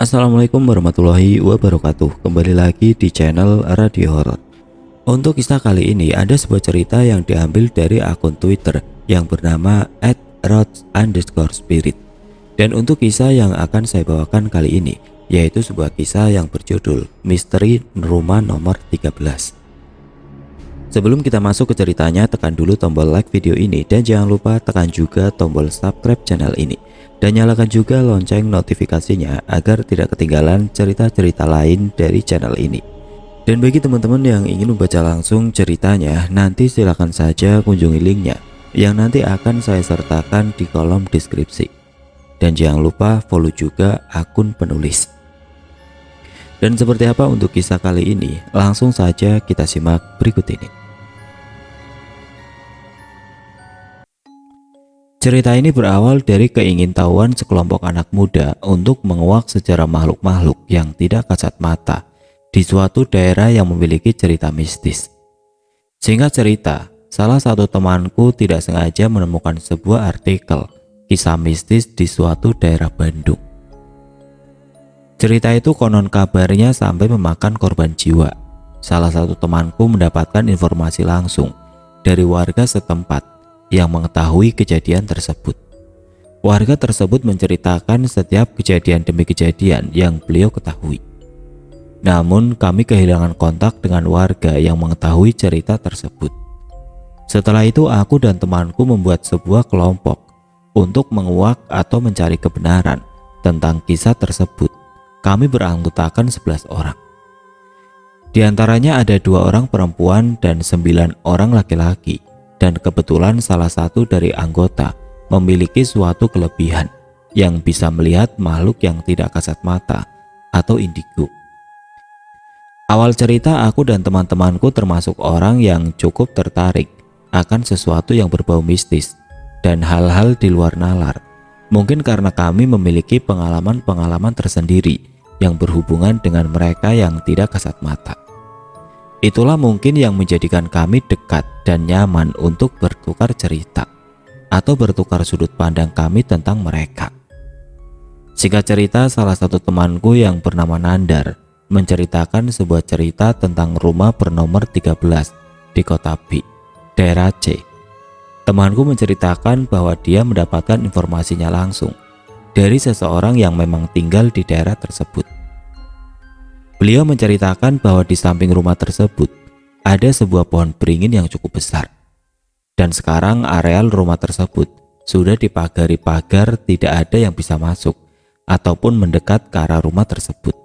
Assalamualaikum warahmatullahi wabarakatuh. Kembali lagi di channel Radio Horor. Untuk kisah kali ini ada sebuah cerita yang diambil dari akun Twitter yang bernama @rods_spirit. Dan untuk kisah yang akan saya bawakan kali ini yaitu sebuah kisah yang berjudul Misteri Rumah Nomor 13. Sebelum kita masuk ke ceritanya, tekan dulu tombol like video ini dan jangan lupa tekan juga tombol subscribe channel ini. Dan nyalakan juga lonceng notifikasinya agar tidak ketinggalan cerita-cerita lain dari channel ini. Dan bagi teman-teman yang ingin membaca langsung ceritanya, nanti silakan saja kunjungi linknya yang nanti akan saya sertakan di kolom deskripsi. Dan jangan lupa follow juga akun penulis. Dan seperti apa untuk kisah kali ini? Langsung saja kita simak berikut ini. Cerita ini berawal dari keingintahuan sekelompok anak muda untuk menguak sejarah makhluk-makhluk yang tidak kasat mata di suatu daerah yang memiliki cerita mistis. Singkat cerita, salah satu temanku tidak sengaja menemukan sebuah artikel kisah mistis di suatu daerah Bandung. Cerita itu konon kabarnya sampai memakan korban jiwa. Salah satu temanku mendapatkan informasi langsung dari warga setempat yang mengetahui kejadian tersebut. Warga tersebut menceritakan setiap kejadian demi kejadian yang beliau ketahui. Namun kami kehilangan kontak dengan warga yang mengetahui cerita tersebut. Setelah itu aku dan temanku membuat sebuah kelompok untuk menguak atau mencari kebenaran tentang kisah tersebut. Kami beranggotakan 11 orang. Di antaranya ada 2 orang perempuan dan 9 orang laki-laki. Dan kebetulan salah satu dari anggota memiliki suatu kelebihan yang bisa melihat makhluk yang tidak kasat mata atau indigo. Awal cerita aku dan teman-temanku termasuk orang yang cukup tertarik akan sesuatu yang berbau mistis dan hal-hal di luar nalar. Mungkin karena kami memiliki pengalaman-pengalaman tersendiri yang berhubungan dengan mereka yang tidak kasat mata. Itulah mungkin yang menjadikan kami dekat dan nyaman untuk bertukar cerita atau bertukar sudut pandang kami tentang mereka. Singkat cerita, salah satu temanku yang bernama Nandar menceritakan sebuah cerita tentang rumah bernomor 13 di Kota B, daerah C. Temanku menceritakan bahwa dia mendapatkan informasinya langsung dari seseorang yang memang tinggal di daerah tersebut. Beliau menceritakan bahwa di samping rumah tersebut ada sebuah pohon beringin yang cukup besar. Dan sekarang areal rumah tersebut sudah dipagari pagar, tidak ada yang bisa masuk ataupun mendekat ke arah rumah tersebut.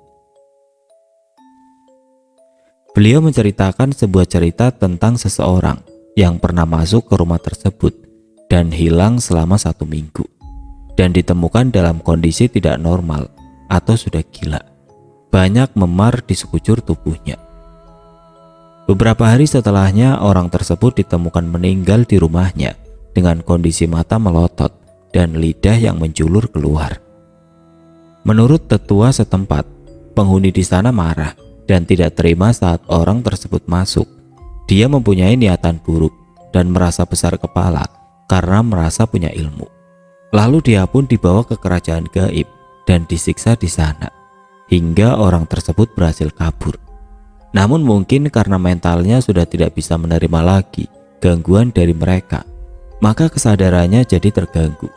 Beliau menceritakan sebuah cerita tentang seseorang yang pernah masuk ke rumah tersebut dan hilang selama 1 minggu. Dan ditemukan dalam kondisi tidak normal atau sudah gila. Banyak memar di sekujur tubuhnya. Beberapa hari setelahnya orang tersebut ditemukan meninggal di rumahnya dengan kondisi mata melotot dan lidah yang menjulur keluar. Menurut tetua setempat, penghuni di sana marah dan tidak terima saat orang tersebut masuk. Dia mempunyai niatan buruk dan merasa besar kepala karena merasa punya ilmu. Lalu dia pun dibawa ke kerajaan gaib dan disiksa di sana. Hingga orang tersebut berhasil kabur. Namun mungkin karena mentalnya sudah tidak bisa menerima lagi gangguan dari mereka, maka kesadarannya jadi terganggu.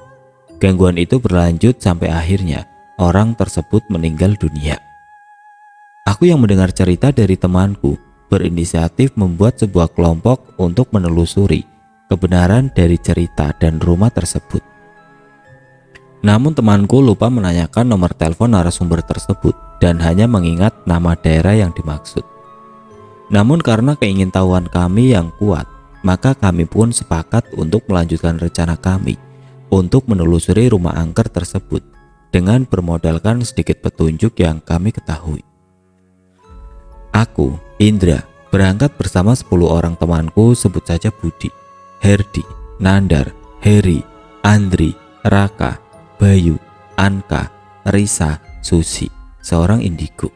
Gangguan itu berlanjut sampai akhirnya orang tersebut meninggal dunia. Aku yang mendengar cerita dari temanku berinisiatif membuat sebuah kelompok untuk menelusuri kebenaran dari cerita dan rumah tersebut. Namun temanku lupa menanyakan nomor telepon narasumber tersebut dan hanya mengingat nama daerah yang dimaksud. Namun karena keingintahuan kami yang kuat, maka kami pun sepakat untuk melanjutkan rencana kami untuk menelusuri rumah angker tersebut dengan bermodalkan sedikit petunjuk yang kami ketahui. Aku, Indra, berangkat bersama 10 orang temanku, sebut saja Budi, Herdi, Nandar, Heri, Andri, Raka, Bayu, Anka, Risa, Susi, seorang indigo.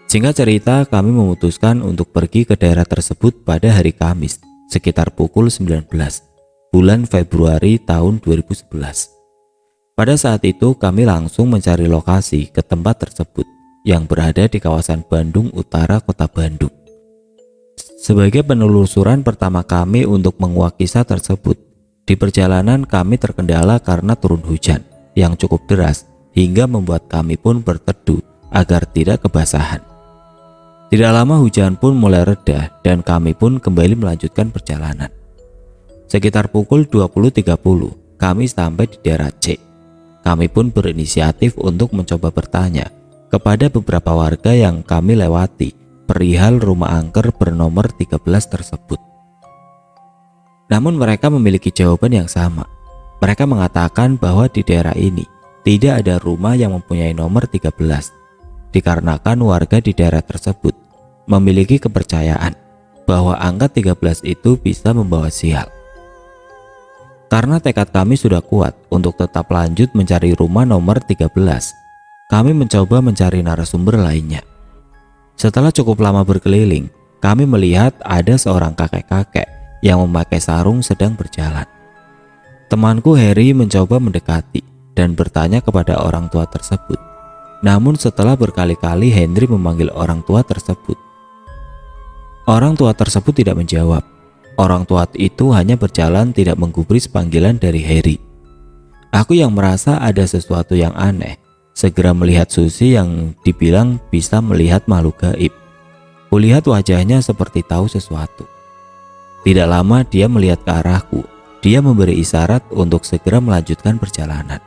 Singkat cerita, kami memutuskan untuk pergi ke daerah tersebut pada hari Kamis sekitar pukul 19 bulan Februari tahun 2011. Pada saat itu kami langsung mencari lokasi ke tempat tersebut yang berada di kawasan Bandung Utara, Kota Bandung. Sebagai penelusuran pertama kami untuk menguak kisah tersebut, di perjalanan kami terkendala karena turun hujan yang cukup deras hingga membuat kami pun berteduh agar tidak kebasahan. Tidak lama hujan pun mulai reda dan kami pun kembali melanjutkan perjalanan. Sekitar pukul 20.30 kami sampai di daerah C. Kami pun berinisiatif untuk mencoba bertanya kepada beberapa warga yang kami lewati perihal rumah angker bernomor 13 tersebut. Namun mereka memiliki jawaban yang sama. Mereka mengatakan bahwa di daerah ini tidak ada rumah yang mempunyai nomor 13, dikarenakan warga di daerah tersebut memiliki kepercayaan bahwa angka 13 itu bisa membawa sial. Karena tekad kami sudah kuat untuk tetap lanjut mencari rumah nomor 13, kami mencoba mencari narasumber lainnya. Setelah cukup lama berkeliling, kami melihat ada seorang kakek-kakek yang memakai sarung sedang berjalan. Temanku Harry mencoba mendekati dan bertanya kepada orang tua tersebut. Namun setelah berkali-kali Henry memanggil orang tua tersebut, orang tua tersebut tidak menjawab. Orang tua itu hanya berjalan tidak menggubris panggilan dari Harry. Aku yang merasa ada sesuatu yang aneh, segera melihat Susi yang dibilang bisa melihat makhluk gaib. Kulihat wajahnya seperti tahu sesuatu. Tidak lama dia melihat ke arahku. Dia memberi isyarat untuk segera melanjutkan perjalanan.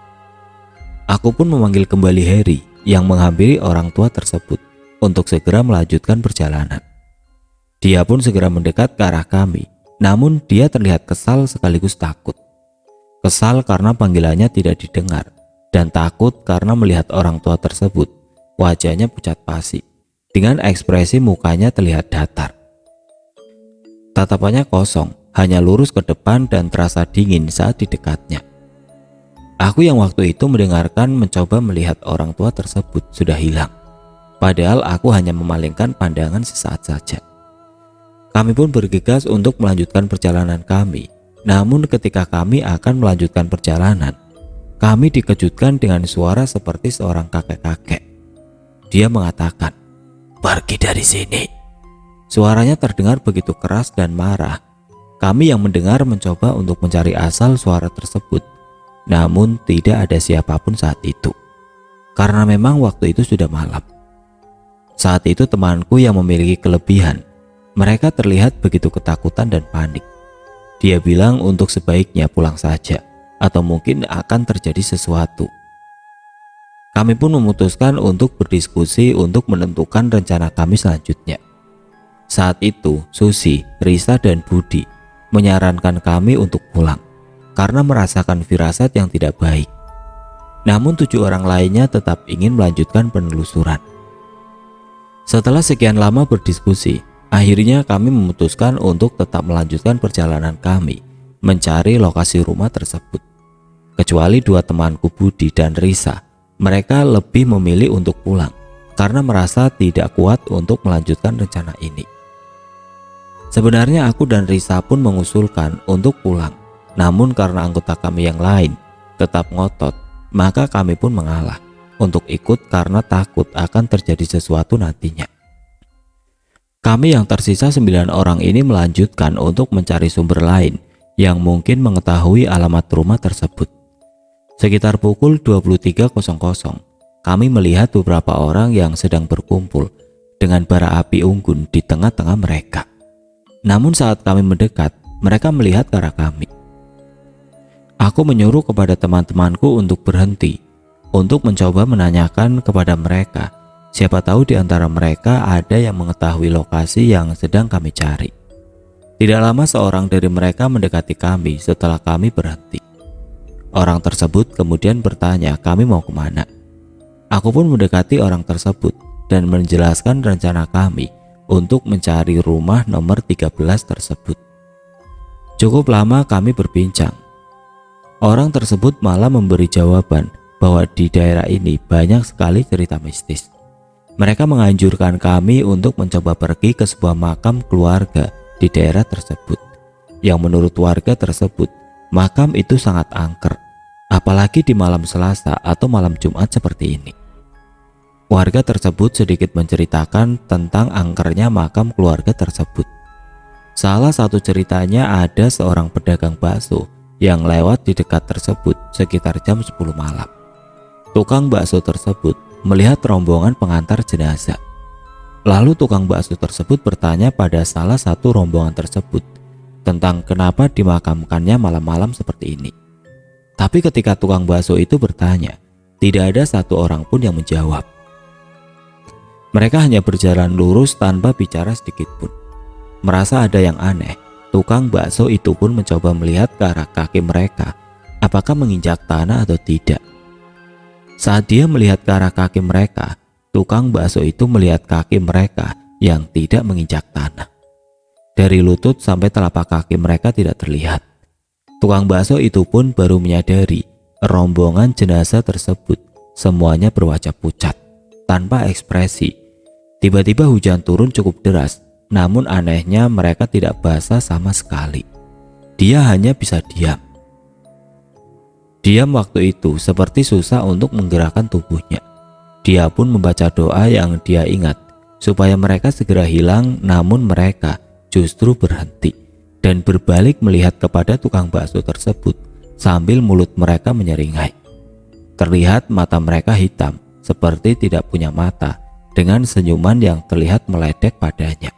Aku pun memanggil kembali Harry yang menghampiri orang tua tersebut untuk segera melanjutkan perjalanan. Dia pun segera mendekat ke arah kami, namun dia terlihat kesal sekaligus takut. Kesal karena panggilannya tidak didengar, dan takut karena melihat orang tua tersebut wajahnya pucat pasi, dengan ekspresi mukanya terlihat datar. Tatapannya kosong, hanya lurus ke depan dan terasa dingin saat didekatnya. Aku yang waktu itu mendengarkan mencoba melihat orang tua tersebut sudah hilang. Padahal aku hanya memalingkan pandangan sesaat saja. Kami pun bergegas untuk melanjutkan perjalanan kami. Namun ketika kami akan melanjutkan perjalanan, kami dikejutkan dengan suara seperti seorang kakek-kakek. Dia mengatakan, "Pergi dari sini." Suaranya terdengar begitu keras dan marah. Kami yang mendengar mencoba untuk mencari asal suara tersebut. Namun tidak ada siapapun saat itu. Karena memang waktu itu sudah malam. Saat itu temanku yang memiliki kelebihan. Mereka terlihat begitu ketakutan dan panik. Dia bilang untuk sebaiknya pulang saja, atau mungkin akan terjadi sesuatu. Kami pun memutuskan untuk berdiskusi untuk menentukan rencana kami selanjutnya. Saat itu, Susi, Risa, dan Budi menyarankan kami untuk pulang karena merasakan firasat yang tidak baik. Namun 7 orang lainnya tetap ingin melanjutkan penelusuran. Setelah sekian lama berdiskusi, akhirnya kami memutuskan untuk tetap melanjutkan perjalanan kami mencari lokasi rumah tersebut. Kecuali 2 temanku Budi dan Risa, mereka lebih memilih untuk pulang karena merasa tidak kuat untuk melanjutkan rencana ini. Sebenarnya aku dan Risa pun mengusulkan untuk pulang, namun karena anggota kami yang lain tetap ngotot, maka kami pun mengalah untuk ikut karena takut akan terjadi sesuatu nantinya. Kami yang tersisa 9 orang ini melanjutkan untuk mencari sumber lain yang mungkin mengetahui alamat rumah tersebut. Sekitar pukul 23.00, kami melihat beberapa orang yang sedang berkumpul dengan bara api unggun di tengah-tengah mereka. Namun saat kami mendekat, mereka melihat ke arah kami. Aku menyuruh kepada teman-temanku untuk berhenti, untuk mencoba menanyakan kepada mereka. Siapa tahu di antara mereka ada yang mengetahui lokasi yang sedang kami cari. Tidak lama seorang dari mereka mendekati kami setelah kami berhenti. Orang tersebut kemudian bertanya kami mau kemana. Aku pun mendekati orang tersebut dan menjelaskan rencana kami untuk mencari rumah nomor 13 tersebut. Cukup lama kami berbincang. Orang tersebut malah memberi jawaban bahwa di daerah ini banyak sekali cerita mistis. Mereka menganjurkan kami untuk mencoba pergi ke sebuah makam keluarga di daerah tersebut, yang menurut warga tersebut, makam itu sangat angker apalagi di malam Selasa atau malam Jumat seperti ini. Warga tersebut sedikit menceritakan tentang angkernya makam keluarga tersebut. Salah satu ceritanya ada seorang pedagang bakso yang lewat di dekat tersebut sekitar jam 10 malam. Tukang bakso tersebut melihat rombongan pengantar jenazah. Lalu tukang bakso tersebut bertanya pada salah satu rombongan tersebut tentang kenapa dimakamkannya malam-malam seperti ini. Tapi ketika tukang bakso itu bertanya, tidak ada satu orang pun yang menjawab. Mereka hanya berjalan lurus tanpa bicara sedikit pun. Merasa ada yang aneh, tukang bakso itu pun mencoba melihat ke arah kaki mereka, apakah menginjak tanah atau tidak. Saat dia melihat ke arah kaki mereka, tukang bakso itu melihat kaki mereka yang tidak menginjak tanah. Dari lutut sampai telapak kaki mereka tidak terlihat. Tukang bakso itu pun baru menyadari rombongan jenazah tersebut semuanya berwajah pucat, tanpa ekspresi. Tiba-tiba hujan turun cukup deras, namun anehnya mereka tidak basah sama sekali. Dia hanya bisa diam. Diam waktu itu seperti susah untuk menggerakkan tubuhnya. Dia pun membaca doa yang dia ingat, supaya mereka segera hilang, namun mereka justru berhenti dan berbalik melihat kepada tukang bakso tersebut sambil mulut mereka menyeringai. Terlihat mata mereka hitam seperti tidak punya mata dengan senyuman yang terlihat meledek padanya.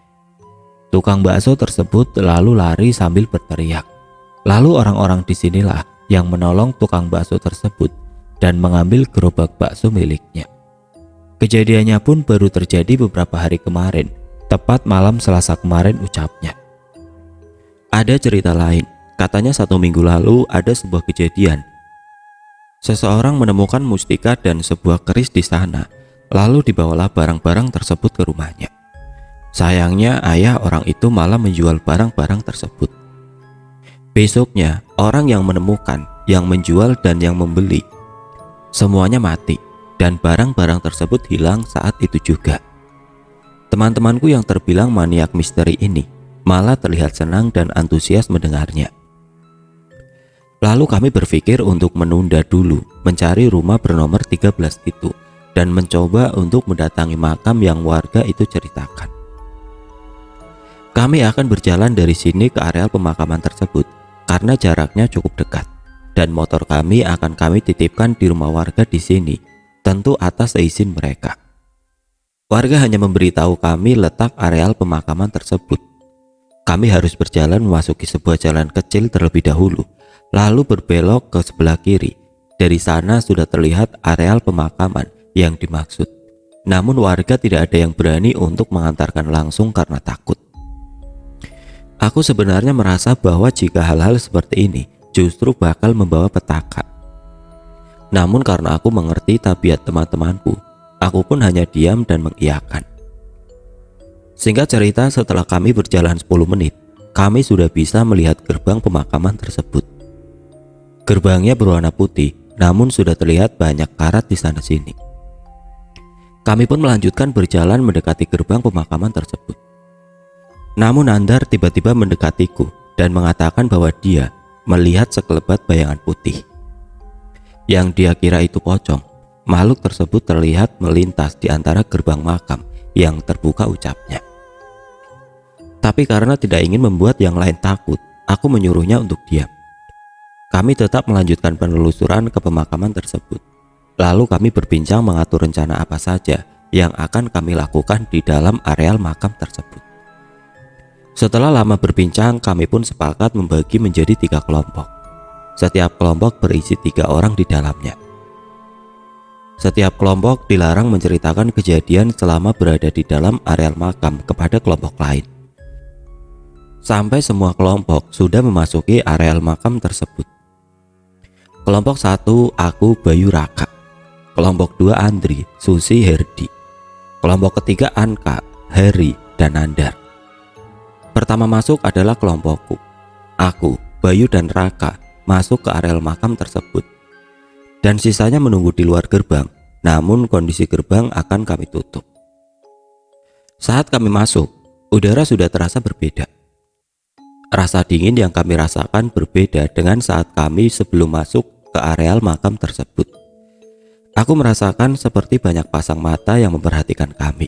Tukang bakso tersebut lalu lari sambil berteriak. Lalu orang-orang disinilah yang menolong tukang bakso tersebut dan mengambil gerobak bakso miliknya. Kejadiannya pun baru terjadi beberapa hari kemarin, tepat malam Selasa kemarin ucapnya. Ada cerita lain, katanya 1 minggu lalu ada sebuah kejadian. Seseorang menemukan mustika dan sebuah keris di sana, lalu dibawalah barang-barang tersebut ke rumahnya. Sayangnya ayah orang itu malah menjual barang-barang tersebut. Besoknya orang yang menemukan, yang menjual dan yang membeli semuanya mati dan barang-barang tersebut hilang saat itu juga. Teman-temanku yang terbilang maniak misteri ini malah terlihat senang dan antusias mendengarnya. Lalu kami berpikir untuk menunda dulu mencari rumah bernomor 13 itu dan mencoba untuk mendatangi makam yang warga itu ceritakan. Kami akan berjalan dari sini ke areal pemakaman tersebut karena jaraknya cukup dekat, dan motor kami akan kami titipkan di rumah warga di sini, tentu atas izin mereka. Warga hanya memberitahu kami letak areal pemakaman tersebut. Kami harus berjalan memasuki sebuah jalan kecil terlebih dahulu, lalu berbelok ke sebelah kiri. Dari sana sudah terlihat areal pemakaman yang dimaksud. Namun warga tidak ada yang berani untuk mengantarkan langsung karena takut. Aku sebenarnya merasa bahwa jika hal-hal seperti ini justru bakal membawa petaka. Namun karena aku mengerti tabiat teman-temanku, aku pun hanya diam dan mengiyakan. Singkat cerita, setelah kami berjalan 10 menit, kami sudah bisa melihat gerbang pemakaman tersebut. Gerbangnya berwarna putih, namun sudah terlihat banyak karat di sana sini. Kami pun melanjutkan berjalan mendekati gerbang pemakaman tersebut. Namun Andar tiba-tiba mendekatiku dan mengatakan bahwa dia melihat sekelebat bayangan putih. Yang dia kira itu pocong. Makhluk tersebut terlihat melintas di antara gerbang makam yang terbuka, ucapnya. Tapi karena tidak ingin membuat yang lain takut, aku menyuruhnya untuk diam. Kami tetap melanjutkan penelusuran ke pemakaman tersebut. Lalu kami berbincang mengatur rencana apa saja yang akan kami lakukan di dalam areal makam tersebut. Setelah lama berbincang, kami pun sepakat membagi menjadi 3 kelompok. Setiap kelompok berisi 3 orang di dalamnya. Setiap kelompok dilarang menceritakan kejadian selama berada di dalam areal makam kepada kelompok lain. Sampai semua kelompok sudah memasuki areal makam tersebut. Kelompok 1 aku, Bayu, Raka. Kelompok 2 Andri, Susi, Herdi. Kelompok ketiga Anka, Heri, dan Nandar. Pertama masuk adalah kelompokku. Aku, Bayu, dan Raka masuk ke areal makam tersebut. Dan sisanya menunggu di luar gerbang, namun kondisi gerbang akan kami tutup. Saat kami masuk, udara sudah terasa berbeda. Rasa dingin yang kami rasakan berbeda dengan saat kami sebelum masuk ke areal makam tersebut. Aku merasakan seperti banyak pasang mata yang memperhatikan kami.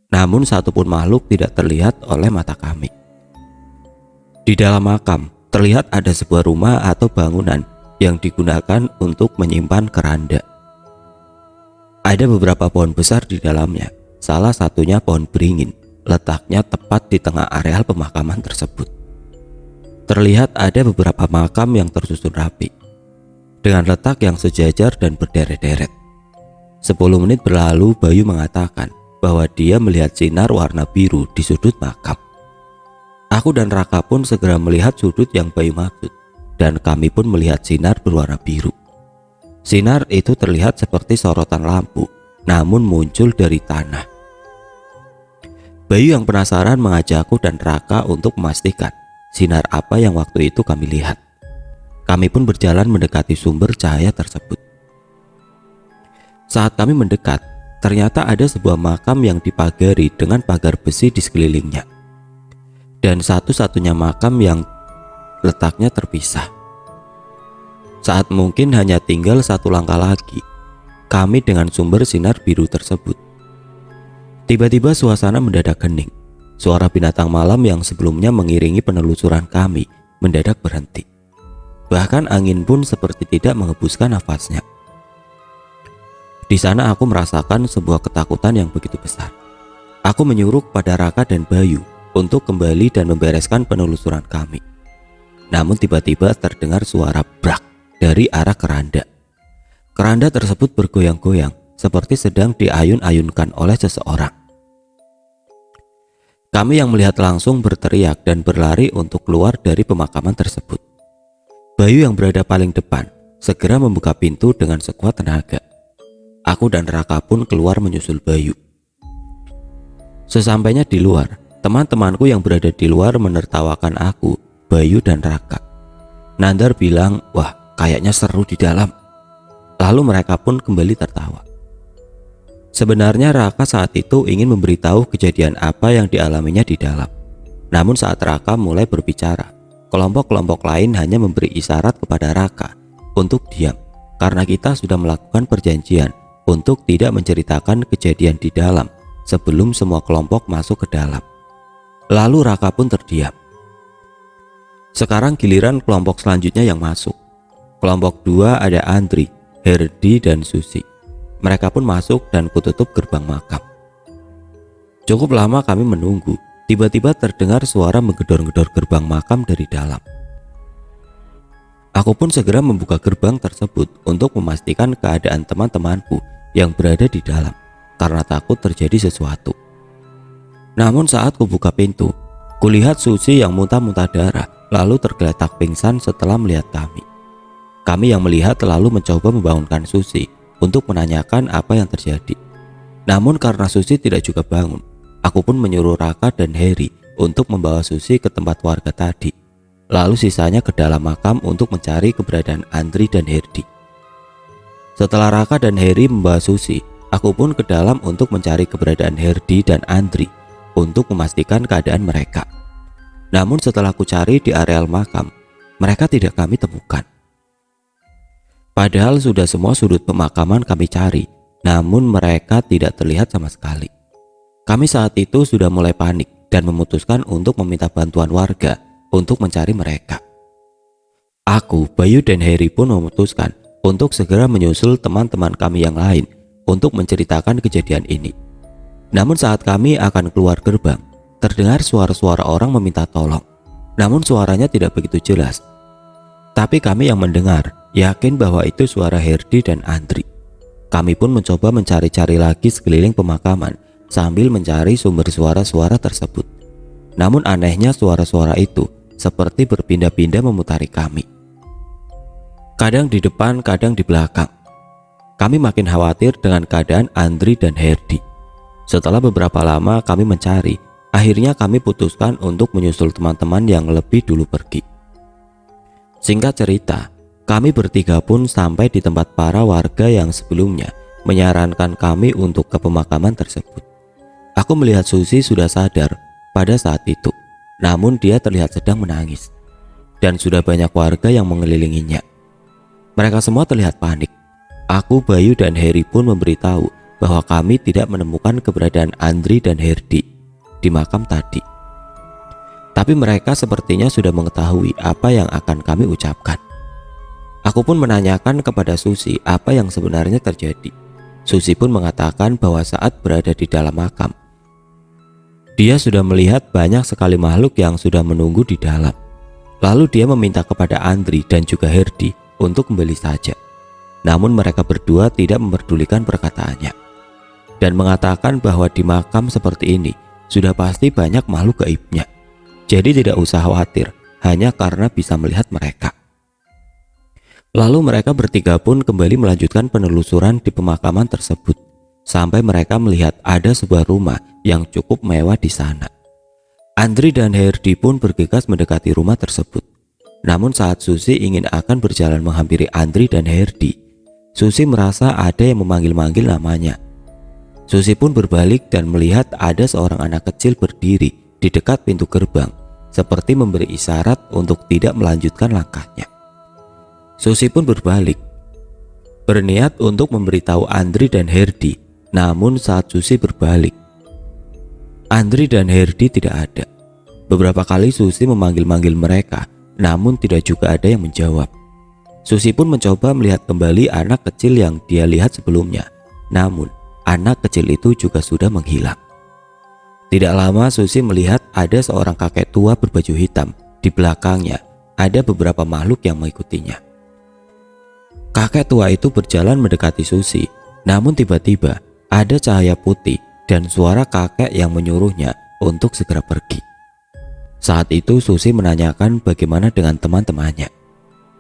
Namun satupun makhluk tidak terlihat oleh mata kami. Di dalam makam terlihat ada sebuah rumah atau bangunan yang digunakan untuk menyimpan keranda. Ada beberapa pohon besar di dalamnya, salah satunya pohon beringin, letaknya tepat di tengah areal pemakaman tersebut. Terlihat ada beberapa makam yang tersusun rapi, dengan letak yang sejajar dan berderet-deret. 10 menit berlalu, Bayu mengatakan bahwa dia melihat sinar warna biru di sudut makam. Aku dan Raka pun segera melihat sudut yang Bayu maksud, dan kami pun melihat sinar berwarna biru. Sinar itu terlihat seperti sorotan lampu, namun muncul dari tanah. Bayu yang penasaran mengajakku dan Raka untuk memastikan sinar apa yang waktu itu kami lihat. Kami pun berjalan mendekati sumber cahaya tersebut. Saat kami mendekat, ternyata ada sebuah makam yang dipagari dengan pagar besi di sekelilingnya, dan satu-satunya makam yang letaknya terpisah. Saat mungkin hanya tinggal satu langkah lagi, kami dengan sumber sinar biru tersebut. Tiba-tiba suasana mendadak hening. Suara binatang malam yang sebelumnya mengiringi penelusuran kami mendadak berhenti. Bahkan angin pun seperti tidak menghembuskan nafasnya. Di sana aku merasakan sebuah ketakutan yang begitu besar. Aku menyuruh kepada Raka dan Bayu untuk kembali dan membereskan penelusuran kami. Namun tiba-tiba terdengar suara brak dari arah keranda. Keranda tersebut bergoyang-goyang seperti sedang diayun-ayunkan oleh seseorang. Kami yang melihat langsung berteriak dan berlari untuk keluar dari pemakaman tersebut. Bayu yang berada paling depan segera membuka pintu dengan sekuat tenaga. Aku dan Raka pun keluar menyusul Bayu. Sesampainya di luar, teman-temanku yang berada di luar menertawakan aku, Bayu dan Raka. Nandar bilang, "Wah, kayaknya seru di dalam." Lalu mereka pun kembali tertawa. Sebenarnya Raka saat itu ingin memberitahu kejadian apa yang dialaminya di dalam. Namun saat Raka mulai berbicara, kelompok-kelompok lain hanya memberi isyarat kepada Raka untuk diam, karena kita sudah melakukan perjanjian untuk tidak menceritakan kejadian di dalam sebelum semua kelompok masuk ke dalam. Lalu Raka pun terdiam. Sekarang giliran kelompok selanjutnya yang masuk. Kelompok 2 ada Andri, Herdi, dan Susi. Mereka pun masuk dan kututup gerbang makam. Cukup lama kami menunggu. Tiba-tiba terdengar suara menggedor-gedor gerbang makam dari dalam. Aku pun segera membuka gerbang tersebut untuk memastikan keadaan teman-temanku yang berada di dalam, karena takut terjadi sesuatu. Namun saat kubuka pintu, kulihat Susi yang muntah-muntah darah lalu tergeletak pingsan setelah melihat kami. Kami yang melihat lalu mencoba membangunkan Susi untuk menanyakan apa yang terjadi. Namun karena Susi tidak juga bangun, aku pun menyuruh Raka dan Heri untuk membawa Susi ke tempat warga tadi. Lalu sisanya ke dalam makam untuk mencari keberadaan Andri dan Herdi. Setelah Raka dan Heri membawa Susi, aku pun ke dalam untuk mencari keberadaan Herdi dan Andri untuk memastikan keadaan mereka. Namun setelah ku cari di areal makam, mereka tidak kami temukan. Padahal sudah semua sudut pemakaman kami cari, namun mereka tidak terlihat sama sekali. Kami saat itu sudah mulai panik dan memutuskan untuk meminta bantuan warga untuk mencari mereka. Aku, Bayu, dan Heri pun memutuskan untuk segera menyusul teman-teman kami yang lain untuk menceritakan kejadian ini. Namun saat kami akan keluar gerbang, terdengar suara-suara orang meminta tolong. Namun suaranya tidak begitu jelas. Tapi kami yang mendengar yakin bahwa itu suara Herdi dan Andri. Kami pun mencoba mencari-cari lagi sekeliling pemakaman sambil mencari sumber suara-suara tersebut. Namun anehnya suara-suara itu seperti berpindah-pindah memutari kami. Kadang di depan, kadang di belakang. Kami makin khawatir dengan keadaan Andri dan Herdi. Setelah beberapa lama kami mencari, akhirnya kami putuskan untuk menyusul teman-teman yang lebih dulu pergi. Singkat cerita, kami bertiga pun sampai di tempat para warga yang sebelumnya menyarankan kami untuk ke pemakaman tersebut. Aku melihat Susi sudah sadar pada saat itu, namun dia terlihat sedang menangis. Dan sudah banyak warga yang mengelilinginya. Mereka semua terlihat panik. Aku, Bayu, dan Heri pun memberitahu bahwa kami tidak menemukan keberadaan Andri dan Herdi di makam tadi. Tapi mereka sepertinya sudah mengetahui apa yang akan kami ucapkan. Aku pun menanyakan kepada Susi apa yang sebenarnya terjadi. Susi pun mengatakan bahwa saat berada di dalam makam, dia sudah melihat banyak sekali makhluk yang sudah menunggu di dalam. Lalu dia meminta kepada Andri dan juga Herdi untuk kembali saja. Namun mereka berdua tidak memperdulikan perkataannya dan mengatakan bahwa di makam seperti ini sudah pasti banyak makhluk gaibnya. Jadi tidak usah khawatir hanya karena bisa melihat mereka. Lalu mereka bertiga pun kembali melanjutkan penelusuran di pemakaman tersebut sampai mereka melihat ada sebuah rumah yang cukup mewah di sana. Andri dan Herdi pun bergegas mendekati rumah tersebut. Namun saat Susi ingin akan berjalan menghampiri Andri dan Herdi, Susi merasa ada yang memanggil-manggil namanya. Susi pun berbalik dan melihat ada seorang anak kecil berdiri di dekat pintu gerbang, seperti memberi isyarat untuk tidak melanjutkan langkahnya. Susi pun berbalik, berniat untuk memberitahu Andri dan Herdi. Namun saat Susi berbalik, Andri dan Herdi tidak ada. Beberapa kali Susi memanggil-manggil mereka, namun tidak juga ada yang menjawab. Susi pun mencoba melihat kembali anak kecil yang dia lihat sebelumnya. Namun anak kecil itu juga sudah menghilang. Tidak lama Susi melihat ada seorang kakek tua berbaju hitam. Di belakangnya ada beberapa makhluk yang mengikutinya. Kakek tua itu berjalan mendekati Susi, namun tiba-tiba ada cahaya putih dan suara kakek yang menyuruhnya untuk segera pergi. Saat itu Susi menanyakan bagaimana dengan teman-temannya.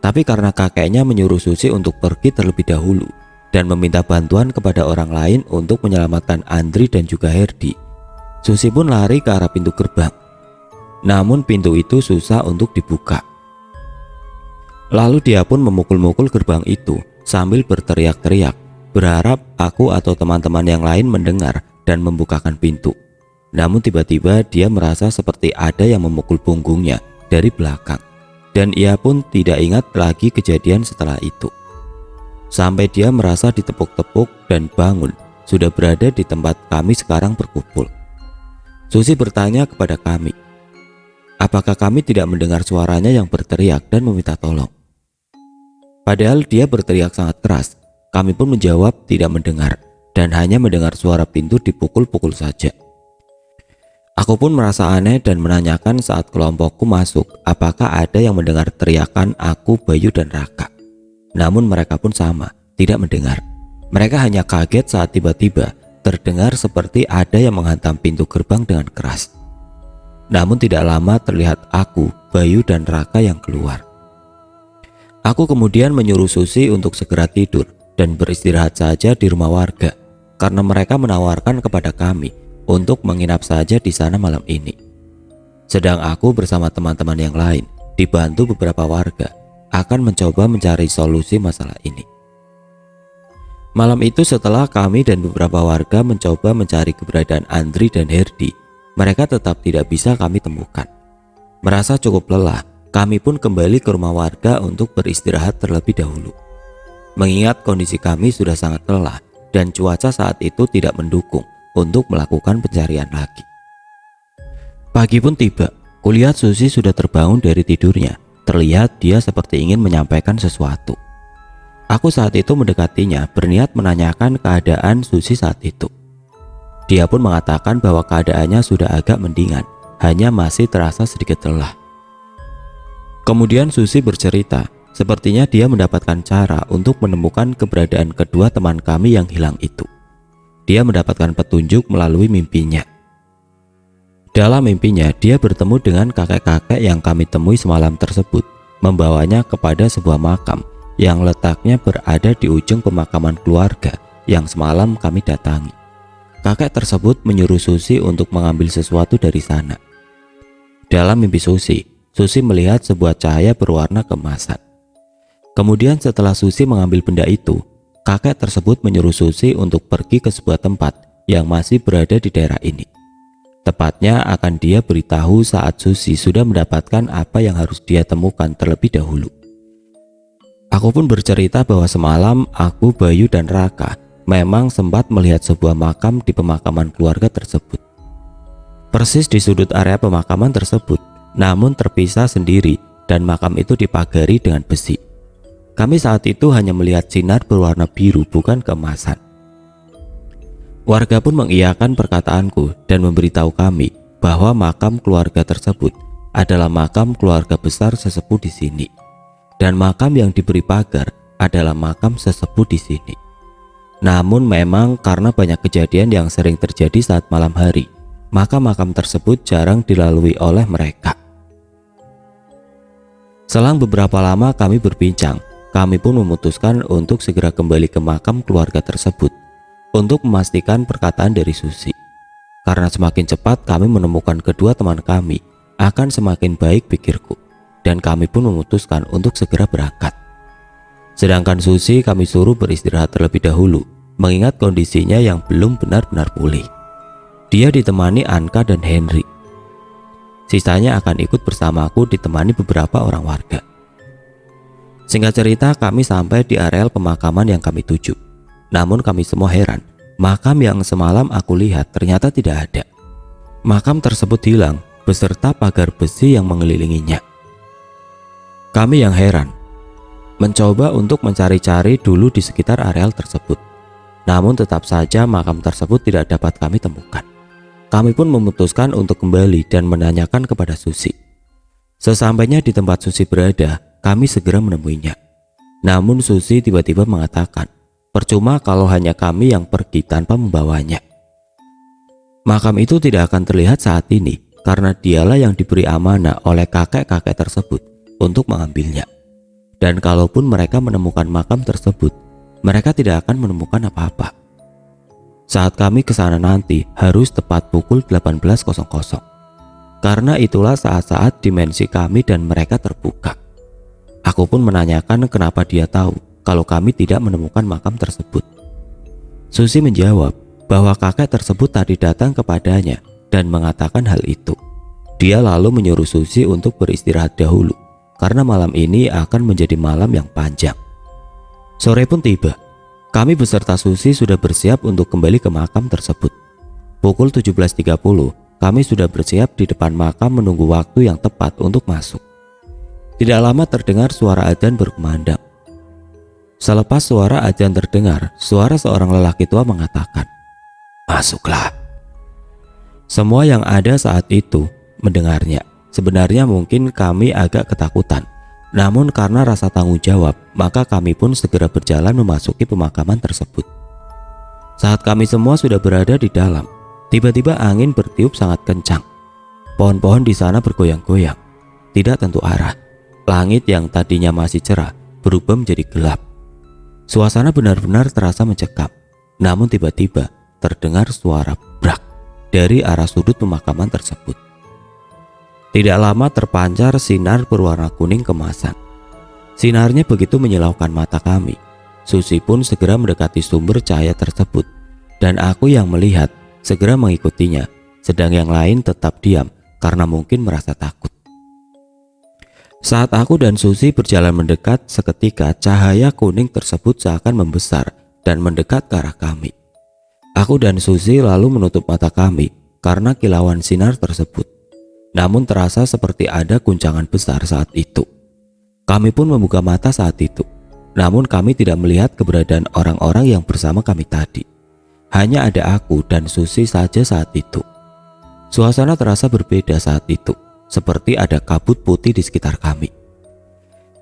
Tapi karena kakeknya menyuruh Susi untuk pergi terlebih dahulu dan meminta bantuan kepada orang lain untuk menyelamatkan Andri dan juga Herdi, Susi pun lari ke arah pintu gerbang. Namun pintu itu susah untuk dibuka. Lalu dia pun memukul-mukul gerbang itu sambil berteriak-teriak, berharap aku atau teman-teman yang lain mendengar dan membukakan pintu. Namun tiba-tiba dia merasa seperti ada yang memukul punggungnya dari belakang, dan ia pun tidak ingat lagi kejadian setelah itu. Sampai dia merasa ditepuk-tepuk dan bangun, sudah berada di tempat kami sekarang berkumpul. Susi bertanya kepada kami, apakah kami tidak mendengar suaranya yang berteriak dan meminta tolong. Padahal dia berteriak sangat keras. Kami pun menjawab tidak mendengar dan hanya mendengar suara pintu dipukul-pukul saja. Aku pun merasa aneh dan menanyakan saat kelompokku masuk apakah ada yang mendengar teriakan aku, Bayu, dan Raka. Namun mereka pun sama, tidak mendengar. Mereka hanya kaget saat tiba-tiba terdengar seperti ada yang menghantam pintu gerbang dengan keras. Namun tidak lama terlihat aku, Bayu, dan Raka yang keluar. Aku kemudian menyuruh Susi untuk segera tidur dan beristirahat saja di rumah warga karena mereka menawarkan kepada kami untuk menginap saja di sana malam ini. Sedang aku bersama teman-teman yang lain dibantu beberapa warga akan mencoba mencari solusi masalah ini. Malam itu setelah kami dan beberapa warga mencoba mencari keberadaan Andri dan Herdi, mereka tetap tidak bisa kami temukan. Merasa cukup lelah, kami pun kembali ke rumah warga untuk beristirahat terlebih dahulu. Mengingat kondisi kami sudah sangat lelah dan cuaca saat itu tidak mendukung untuk melakukan pencarian lagi. Pagi pun tiba, kulihat Susi sudah terbangun dari tidurnya. Terlihat dia seperti ingin menyampaikan sesuatu. Aku saat itu mendekatinya berniat menanyakan keadaan Susi saat itu. Dia pun mengatakan bahwa keadaannya sudah agak mendingan, hanya masih terasa sedikit lelah. Kemudian Susi bercerita, sepertinya dia mendapatkan cara untuk menemukan keberadaan kedua teman kami yang hilang itu. Dia mendapatkan petunjuk melalui mimpinya. Dalam mimpinya, dia bertemu dengan kakek-kakek yang kami temui semalam tersebut, membawanya kepada sebuah makam yang letaknya berada di ujung pemakaman keluarga yang semalam kami datangi. Kakek tersebut menyuruh Susi untuk mengambil sesuatu dari sana. Dalam mimpi Susi melihat sebuah cahaya berwarna keemasan. Kemudian setelah Susi mengambil benda itu, kakek tersebut menyuruh Susi untuk pergi ke sebuah tempat yang masih berada di daerah ini. Tepatnya akan dia beritahu saat Susi sudah mendapatkan apa yang harus dia temukan terlebih dahulu. Aku pun bercerita bahwa semalam aku, Bayu, dan Raka memang sempat melihat sebuah makam di pemakaman keluarga tersebut. Persis di sudut area pemakaman tersebut, namun terpisah sendiri dan makam itu dipagari dengan besi. Kami saat itu hanya melihat sinar berwarna biru, bukan keemasan. Warga pun mengiyakan perkataanku dan memberitahu kami bahwa makam keluarga tersebut adalah makam keluarga besar sesepuh di sini. Dan makam yang diberi pagar adalah makam sesepuh di sini. Namun memang karena banyak kejadian yang sering terjadi saat malam hari, maka makam tersebut jarang dilalui oleh mereka. Selang beberapa lama kami berbincang, kami pun memutuskan untuk segera kembali ke makam keluarga tersebut untuk memastikan perkataan dari Susi. Karena semakin cepat kami menemukan kedua teman kami, akan semakin baik pikirku. Dan kami pun memutuskan untuk segera berangkat. Sedangkan Susi kami suruh beristirahat terlebih dahulu, mengingat kondisinya yang belum benar-benar pulih. Dia ditemani Anka dan Henry. Sisanya akan ikut bersamaku ditemani beberapa orang warga. Singkat cerita, kami sampai di areal pemakaman yang kami tuju. Namun kami semua heran, makam yang semalam aku lihat ternyata tidak ada. Makam tersebut hilang beserta pagar besi yang mengelilinginya. Kami yang heran, mencoba untuk mencari-cari dulu di sekitar areal tersebut. Namun tetap saja makam tersebut tidak dapat kami temukan. Kami pun memutuskan untuk kembali dan menanyakan kepada Susi. Sesampainya di tempat Susi berada, kami segera menemuinya. Namun Susi tiba-tiba mengatakan, percuma kalau hanya kami yang pergi tanpa membawanya. Makam itu tidak akan terlihat saat ini karena dialah yang diberi amanah oleh kakek-kakek tersebut untuk mengambilnya. Dan kalaupun mereka menemukan makam tersebut, mereka tidak akan menemukan apa-apa. Saat kami ke sana nanti harus tepat pukul 18.00. Karena itulah saat-saat dimensi kami dan mereka terbuka. Aku pun menanyakan kenapa dia tahu kalau kami tidak menemukan makam tersebut. Susi menjawab bahwa kakek tersebut tadi datang kepadanya dan mengatakan hal itu. Dia lalu menyuruh Susi untuk beristirahat dahulu karena malam ini akan menjadi malam yang panjang. Sore pun tiba. Kami beserta Susi sudah bersiap untuk kembali ke makam tersebut. Pukul 17.30, kami sudah bersiap di depan makam menunggu waktu yang tepat untuk masuk. Tidak lama terdengar suara adzan berkumandang. Selepas suara adzan terdengar, suara seorang lelaki tua mengatakan, "Masuklah." Semua yang ada saat itu mendengarnya. Sebenarnya mungkin kami agak ketakutan, namun karena rasa tanggung jawab, maka kami pun segera berjalan memasuki pemakaman tersebut. Saat kami semua sudah berada di dalam, tiba-tiba angin bertiup sangat kencang. Pohon-pohon di sana bergoyang-goyang, tidak tentu arah. Langit yang tadinya masih cerah berubah menjadi gelap. Suasana benar-benar terasa mencekam. Namun tiba-tiba terdengar suara brak dari arah sudut pemakaman tersebut. Tidak lama terpancar sinar berwarna kuning kemasan. Sinarnya begitu menyilaukan mata kami. Susi pun segera mendekati sumber cahaya tersebut, dan aku yang melihat segera mengikutinya, sedang yang lain tetap diam karena mungkin merasa takut. Saat aku dan Susi berjalan mendekat, seketika cahaya kuning tersebut seakan membesar dan mendekat ke arah kami. Aku dan Susi lalu menutup mata kami karena kilauan sinar tersebut. Namun terasa seperti ada guncangan besar saat itu. Kami pun membuka mata saat itu. Namun kami tidak melihat keberadaan orang-orang yang bersama kami tadi. Hanya ada aku dan Susi saja saat itu. Suasana terasa berbeda saat itu, seperti ada kabut putih di sekitar kami.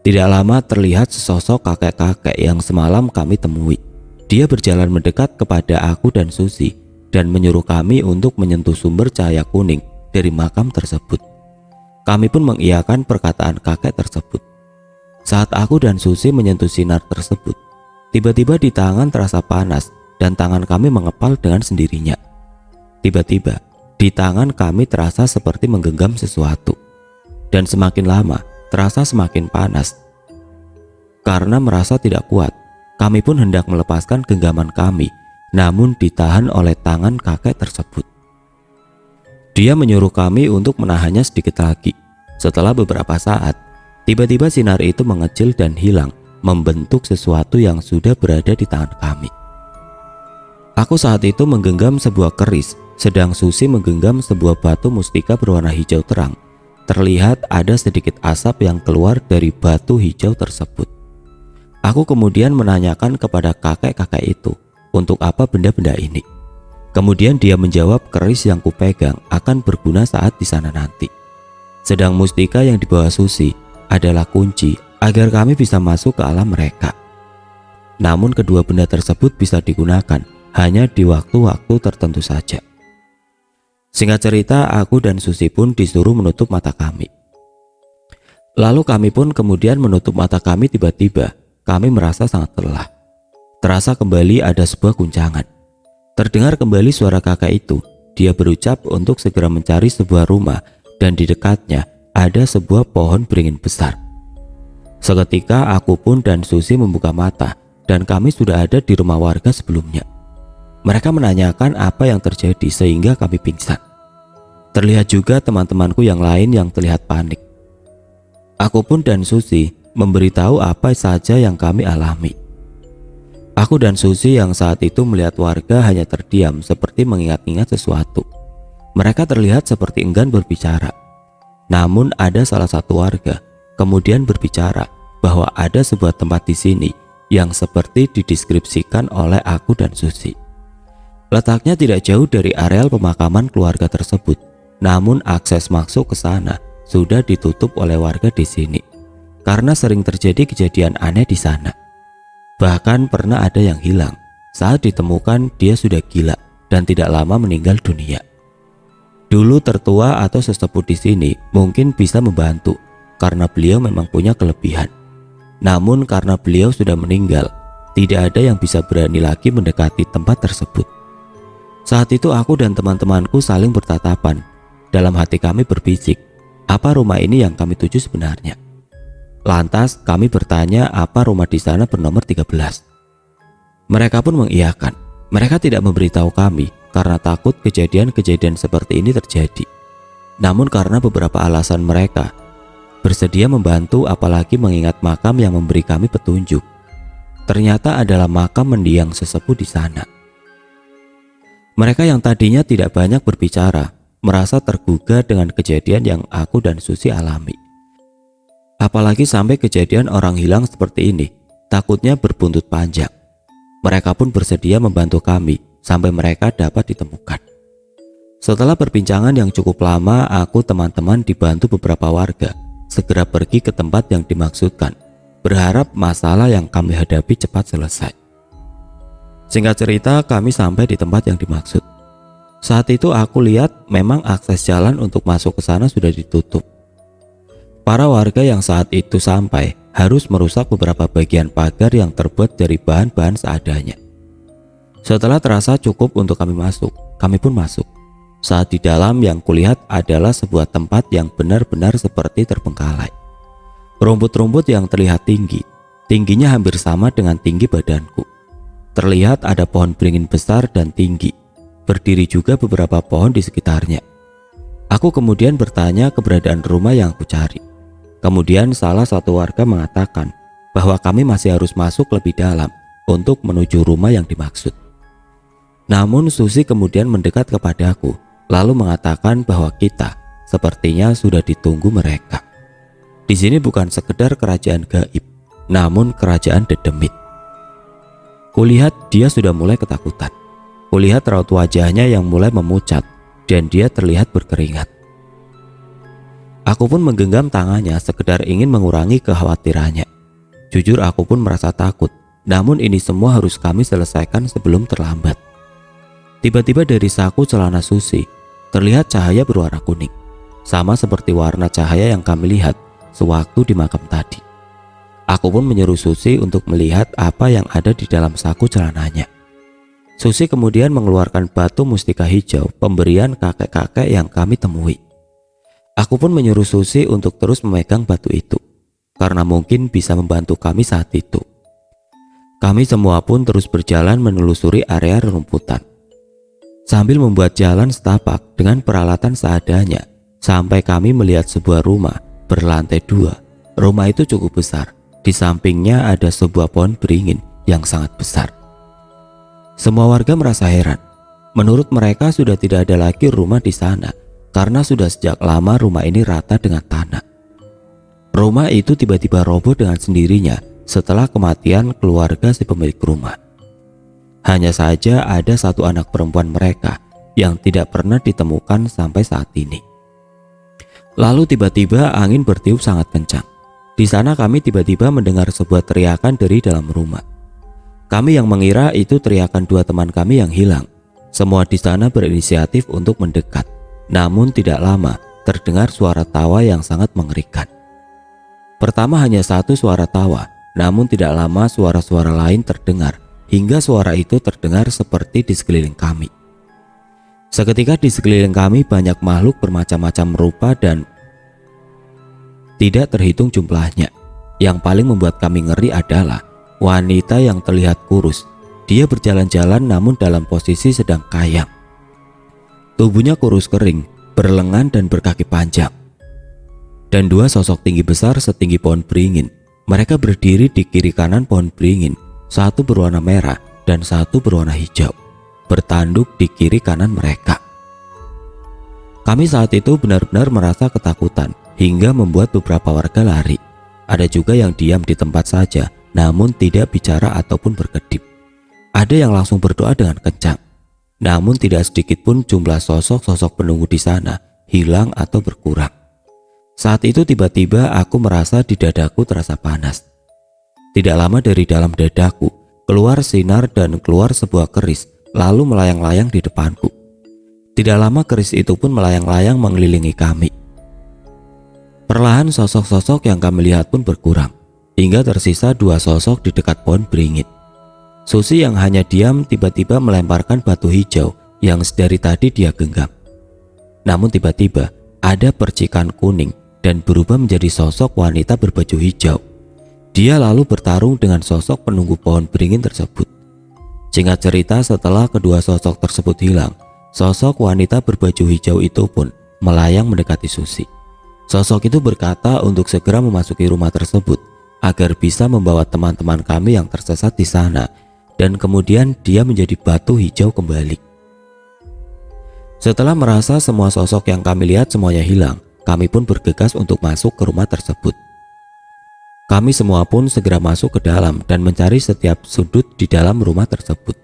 Tidak lama terlihat sesosok kakek-kakek yang semalam kami temui. Dia berjalan mendekat kepada aku dan Susi dan menyuruh kami untuk menyentuh sumber cahaya kuning dari makam tersebut. Kami pun mengiyakan perkataan kakek tersebut. Saat aku dan Susi menyentuh sinar tersebut, tiba-tiba di tangan terasa panas dan tangan kami mengepal dengan sendirinya. Tiba-tiba di tangan kami terasa seperti menggenggam sesuatu, dan semakin lama terasa semakin panas. Karena merasa tidak kuat, kami pun hendak melepaskan genggaman kami, namun ditahan oleh tangan kakek tersebut. Dia menyuruh kami untuk menahannya sedikit lagi. Setelah beberapa saat, tiba-tiba sinar itu mengecil dan hilang membentuk sesuatu yang sudah berada di tangan kami. Aku saat itu menggenggam sebuah keris, sedang Susi menggenggam sebuah batu mustika berwarna hijau terang. Terlihat ada sedikit asap yang keluar dari batu hijau tersebut. Aku kemudian menanyakan kepada kakek-kakek itu, untuk apa benda-benda ini? Kemudian dia menjawab keris yang kupegang akan berguna saat di sana nanti. Sedang mustika yang dibawa Susi adalah kunci agar kami bisa masuk ke alam mereka. Namun kedua benda tersebut bisa digunakan hanya di waktu-waktu tertentu saja. Singkat cerita, aku dan Susi pun disuruh menutup mata kami. Lalu kami pun kemudian menutup mata kami. Tiba-tiba kami merasa sangat lelah. Terasa kembali ada sebuah guncangan. Terdengar kembali suara kakak itu. Dia berucap untuk segera mencari sebuah rumah dan di dekatnya ada sebuah pohon beringin besar. Seketika aku pun dan Susi membuka mata dan kami sudah ada di rumah warga sebelumnya. Mereka menanyakan apa yang terjadi sehingga kami pingsan. Terlihat juga teman-temanku yang lain yang terlihat panik. Aku pun dan Susi memberitahu apa saja yang kami alami. Aku dan Susi yang saat itu melihat warga hanya terdiam seperti mengingat-ingat sesuatu. Mereka terlihat seperti enggan berbicara. Namun ada salah satu warga kemudian berbicara bahwa ada sebuah tempat di sini yang seperti dideskripsikan oleh aku dan Susi. Letaknya tidak jauh dari areal pemakaman keluarga tersebut, namun akses masuk ke sana sudah ditutup oleh warga di sini karena sering terjadi kejadian aneh di sana. Bahkan pernah ada yang hilang. Saat ditemukan dia sudah gila dan tidak lama meninggal dunia. Dulu tertua atau sesepuh di sini mungkin bisa membantu karena beliau memang punya kelebihan. Namun karena beliau sudah meninggal, tidak ada yang bisa berani lagi mendekati tempat tersebut. Saat itu aku dan teman-temanku saling bertatapan. Dalam hati kami berbisik, apa rumah ini yang kami tuju sebenarnya? Lantas kami bertanya apa rumah di sana bernomor 13. Mereka pun mengiyakan. Mereka tidak memberitahu kami karena takut kejadian-kejadian seperti ini terjadi. Namun karena beberapa alasan mereka bersedia membantu, apalagi mengingat makam yang memberi kami petunjuk. Ternyata adalah makam mendiang sesepuh di sana. Mereka yang tadinya tidak banyak berbicara merasa tergugah dengan kejadian yang aku dan Susi alami. Apalagi sampai kejadian orang hilang seperti ini, takutnya berbuntut panjang. Mereka pun bersedia membantu kami sampai mereka dapat ditemukan. Setelah perbincangan yang cukup lama, aku teman-teman dibantu beberapa warga segera pergi ke tempat yang dimaksudkan, berharap masalah yang kami hadapi cepat selesai. Singkat cerita, kami sampai di tempat yang dimaksud. Saat itu aku lihat memang akses jalan untuk masuk ke sana sudah ditutup. Para warga yang saat itu sampai harus merusak beberapa bagian pagar yang terbuat dari bahan-bahan seadanya. Setelah terasa cukup untuk kami masuk, kami pun masuk. Saat di dalam yang kulihat adalah sebuah tempat yang benar-benar seperti terbengkalai. Rumput-rumput yang terlihat tinggi, tingginya hampir sama dengan tinggi badanku. Terlihat ada pohon beringin besar dan tinggi, berdiri juga beberapa pohon di sekitarnya. Aku kemudian bertanya keberadaan rumah yang aku cari. Kemudian salah satu warga mengatakan bahwa kami masih harus masuk lebih dalam untuk menuju rumah yang dimaksud. Namun Susi kemudian mendekat kepadaku lalu mengatakan bahwa kita sepertinya sudah ditunggu mereka. Di sini bukan sekedar kerajaan gaib, namun kerajaan dedemit. Kulihat dia sudah mulai ketakutan. Kulihat raut wajahnya yang mulai memucat dan dia terlihat berkeringat. Aku pun menggenggam tangannya sekedar ingin mengurangi kekhawatirannya. Jujur aku pun merasa takut, namun ini semua harus kami selesaikan sebelum terlambat. Tiba-tiba dari saku celana Susi terlihat cahaya berwarna kuning, sama seperti warna cahaya yang kami lihat sewaktu di makam tadi. Aku pun menyuruh Susi untuk melihat apa yang ada di dalam saku celananya. Susi kemudian mengeluarkan batu mustika hijau pemberian kakek-kakek yang kami temui. Aku pun menyuruh Susi untuk terus memegang batu itu, karena mungkin bisa membantu kami saat itu. Kami semua pun terus berjalan menelusuri area rerumputan, sambil membuat jalan setapak dengan peralatan seadanya, sampai kami melihat sebuah rumah berlantai 2. Rumah itu cukup besar Di sampingnya ada sebuah pohon beringin yang sangat besar. Semua warga merasa heran. Menurut mereka sudah tidak ada lagi rumah di sana karena sudah sejak lama rumah ini rata dengan tanah. Rumah itu tiba-tiba roboh dengan sendirinya setelah kematian keluarga si pemilik rumah. Hanya saja ada satu anak perempuan mereka yang tidak pernah ditemukan sampai saat ini. Lalu tiba-tiba angin bertiup sangat kencang. Di sana kami tiba-tiba mendengar sebuah teriakan dari dalam rumah. Kami yang mengira itu teriakan dua teman kami yang hilang. Semua di sana berinisiatif untuk mendekat. Namun tidak lama terdengar suara tawa yang sangat mengerikan. Pertama hanya satu suara tawa, namun tidak lama suara-suara lain terdengar hingga suara itu terdengar seperti di sekeliling kami. Seketika di sekeliling kami banyak makhluk bermacam-macam rupa dan tidak terhitung jumlahnya. Yang paling membuat kami ngeri adalah wanita yang terlihat kurus. Dia berjalan-jalan namun dalam posisi sedang kayang. Tubuhnya kurus kering, berlengan dan berkaki panjang. Dan dua sosok tinggi besar setinggi pohon beringin. Mereka berdiri di kiri kanan pohon beringin, satu berwarna merah dan satu berwarna hijau, bertanduk di kiri kanan mereka. Kami saat itu benar-benar merasa ketakutan hingga membuat beberapa warga lari. Ada juga yang diam di tempat saja namun tidak bicara ataupun berkedip. Ada yang langsung berdoa dengan kencang. Namun tidak sedikit pun jumlah sosok-sosok penunggu di sana hilang atau berkurang. Saat itu tiba-tiba aku merasa di dadaku terasa panas. Tidak lama dari dalam dadaku keluar sinar dan keluar sebuah keris lalu melayang-layang di depanku. Tidak lama keris itu pun melayang-layang mengelilingi kami. Perlahan sosok-sosok yang kami lihat pun berkurang hingga tersisa dua sosok di dekat pohon beringin. Susi yang hanya diam tiba-tiba melemparkan batu hijau yang sedari tadi dia genggam. Namun tiba-tiba ada percikan kuning dan berubah menjadi sosok wanita berbaju hijau. Dia lalu bertarung dengan sosok penunggu pohon beringin tersebut. Singkat cerita, setelah kedua sosok tersebut hilang, sosok wanita berbaju hijau itu pun melayang mendekati Susi. Sosok itu berkata untuk segera memasuki rumah tersebut agar bisa membawa teman-teman kami yang tersesat di sana, dan kemudian dia menjadi batu hijau kembali. Setelah merasa semua sosok yang kami lihat semuanya hilang, kami pun bergegas untuk masuk ke rumah tersebut. Kami semua pun segera masuk ke dalam dan mencari setiap sudut di dalam rumah tersebut.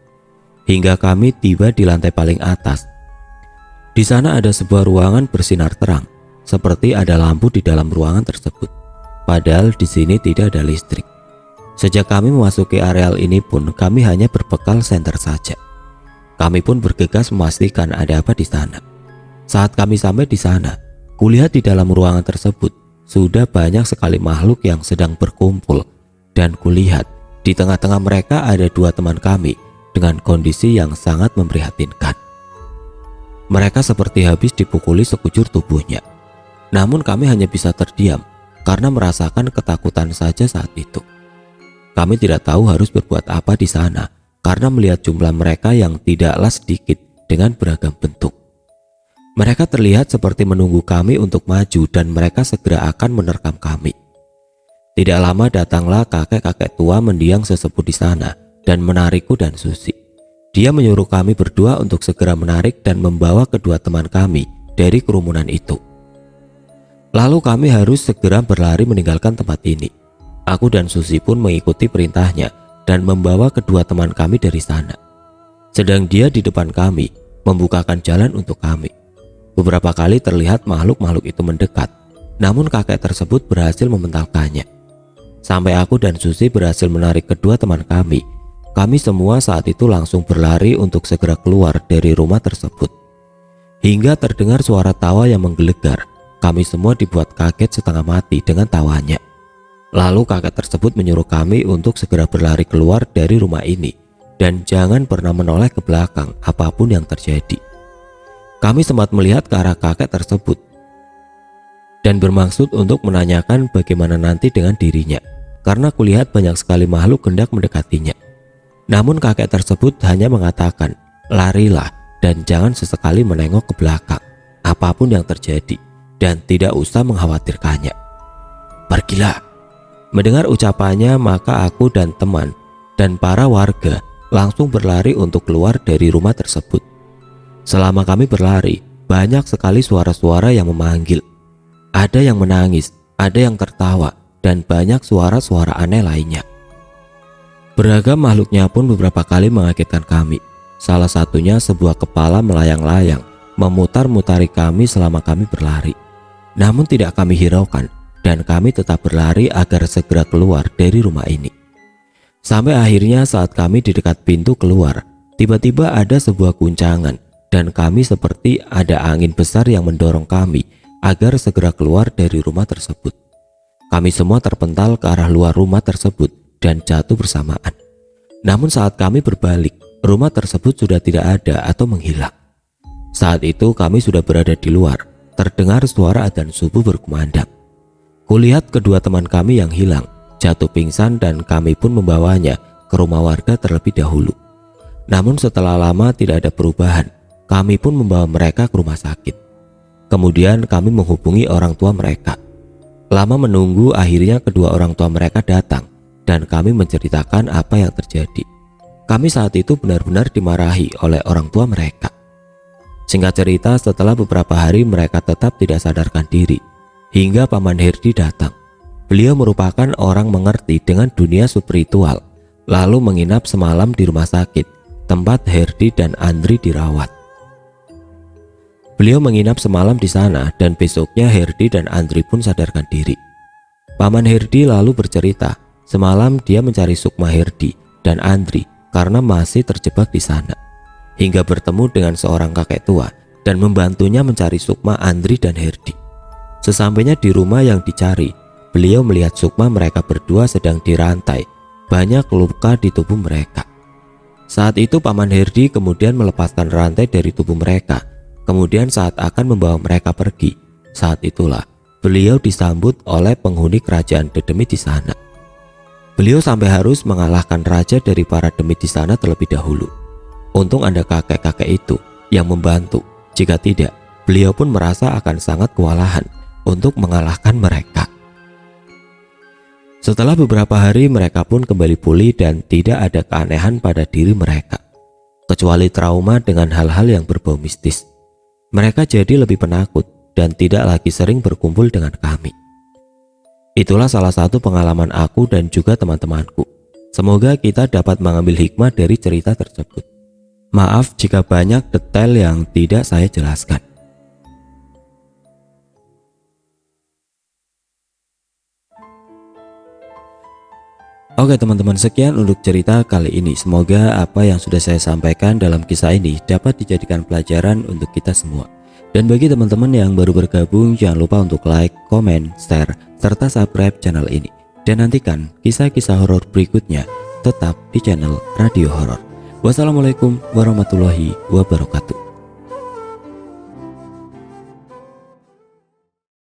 Hingga kami tiba di lantai paling atas. Di sana ada sebuah ruangan bersinar terang, seperti ada lampu di dalam ruangan tersebut. Padahal di sini tidak ada listrik. Sejak kami memasuki areal ini pun kami hanya berbekal senter saja. Kami pun bergegas memastikan ada apa di sana. Saat kami sampai di sana, kulihat di dalam ruangan tersebut sudah banyak sekali makhluk yang sedang berkumpul, dan kulihat di tengah-tengah mereka ada dua teman kami dengan kondisi yang sangat memprihatinkan. Mereka seperti habis dipukuli sekujur tubuhnya. Namun kami hanya bisa terdiam karena merasakan ketakutan saja saat itu. Kami tidak tahu harus berbuat apa di sana karena melihat jumlah mereka yang tidaklah sedikit dengan beragam bentuk. Mereka terlihat seperti menunggu kami untuk maju dan mereka segera akan menerkam kami. Tidak lama datanglah kakek-kakek tua mendiang sesepuh di sana dan menarikku dan Susi. Dia menyuruh kami berdua untuk segera menarik dan membawa kedua teman kami dari kerumunan itu. Lalu kami harus segera berlari meninggalkan tempat ini. Aku dan Susi pun mengikuti perintahnya dan membawa kedua teman kami dari sana. Sedang dia di depan kami, membukakan jalan untuk kami. Beberapa kali terlihat makhluk-makhluk itu mendekat, namun kakek tersebut berhasil mementalkannya. Sampai aku dan Susi berhasil menarik kedua teman kami. Kami semua saat itu langsung berlari untuk segera keluar dari rumah tersebut. Hingga terdengar suara tawa yang menggelegar. Kami semua dibuat kaget setengah mati dengan tawanya. Lalu kakek tersebut menyuruh kami untuk segera berlari keluar dari rumah ini dan jangan pernah menoleh ke belakang apapun yang terjadi. Kami sempat melihat ke arah kakek tersebut dan bermaksud untuk menanyakan bagaimana nanti dengan dirinya, karena kulihat banyak sekali makhluk hendak mendekatinya. Namun kakek tersebut hanya mengatakan, larilah dan jangan sesekali menengok ke belakang apapun yang terjadi, dan tidak usah mengkhawatirkannya. Pergilah, Mendengar ucapannya, maka aku dan teman dan para warga langsung berlari untuk keluar dari rumah tersebut. Selama kami berlari, banyak sekali suara-suara yang memanggil. Ada yang menangis, ada yang tertawa, dan banyak suara-suara aneh lainnya. Beragam makhluknya pun beberapa kali mengagetkan kami. Salah satunya sebuah kepala melayang-layang memutar-mutari kami selama kami berlari. Namun tidak kami hiraukan dan kami tetap berlari agar segera keluar dari rumah ini. Sampai akhirnya saat kami di dekat pintu keluar, tiba-tiba ada sebuah guncangan dan kami seperti ada angin besar yang mendorong kami agar segera keluar dari rumah tersebut. Kami semua terpental ke arah luar rumah tersebut dan jatuh bersamaan. Namun saat kami berbalik, rumah tersebut sudah tidak ada atau menghilang. Saat itu kami sudah berada di luar, terdengar suara adzan subuh berkumandang. Kulihat kedua teman kami yang hilang, jatuh pingsan dan kami pun membawanya ke rumah warga terlebih dahulu. Namun setelah lama tidak ada perubahan, kami pun membawa mereka ke rumah sakit. Kemudian kami menghubungi orang tua mereka. Lama menunggu, akhirnya kedua orang tua mereka datang dan kami menceritakan apa yang terjadi. Kami saat itu benar-benar dimarahi oleh orang tua mereka. Singkat cerita, setelah beberapa hari mereka tetap tidak sadarkan diri hingga Paman Herdi datang. Beliau merupakan orang mengerti dengan dunia spiritual, lalu menginap semalam di rumah sakit tempat Herdi dan Andri dirawat. Beliau menginap semalam di sana dan besoknya Herdi dan Andri pun sadarkan diri. Paman Herdi lalu bercerita, semalam dia mencari Sukma Herdi dan Andri karena masih terjebak di sana, hingga bertemu dengan seorang kakek tua dan membantunya mencari Sukma, Andri, dan Herdi. Sesampainya di rumah yang dicari, beliau melihat Sukma mereka berdua sedang dirantai, banyak luka di tubuh mereka. Saat itu Paman Herdi kemudian melepaskan rantai dari tubuh mereka. Kemudian saat akan membawa mereka pergi, saat itulah beliau disambut oleh penghuni kerajaan Dedemit di sana. Beliau sampai harus mengalahkan raja dari para demit di sana terlebih dahulu. Untung ada kakek-kakek itu yang membantu. Jika tidak, beliau pun merasa akan sangat kewalahan untuk mengalahkan mereka. Setelah beberapa hari mereka pun kembali pulih dan tidak ada keanehan pada diri mereka, kecuali trauma dengan hal-hal yang berbau mistis. Mereka jadi lebih penakut dan tidak lagi sering berkumpul dengan kami. Itulah salah satu pengalaman aku dan juga teman-temanku. Semoga kita dapat mengambil hikmah dari cerita tersebut. Maaf jika banyak detail yang tidak saya jelaskan. Oke teman-teman, sekian untuk cerita kali ini. Semoga apa yang sudah saya sampaikan dalam kisah ini dapat dijadikan pelajaran untuk kita semua. Dan bagi teman-teman yang baru bergabung, jangan lupa untuk like, komen, share, serta subscribe channel ini. Dan nantikan kisah-kisah horor berikutnya tetap di channel Radio Horor. Wassalamualaikum warahmatullahi wabarakatuh.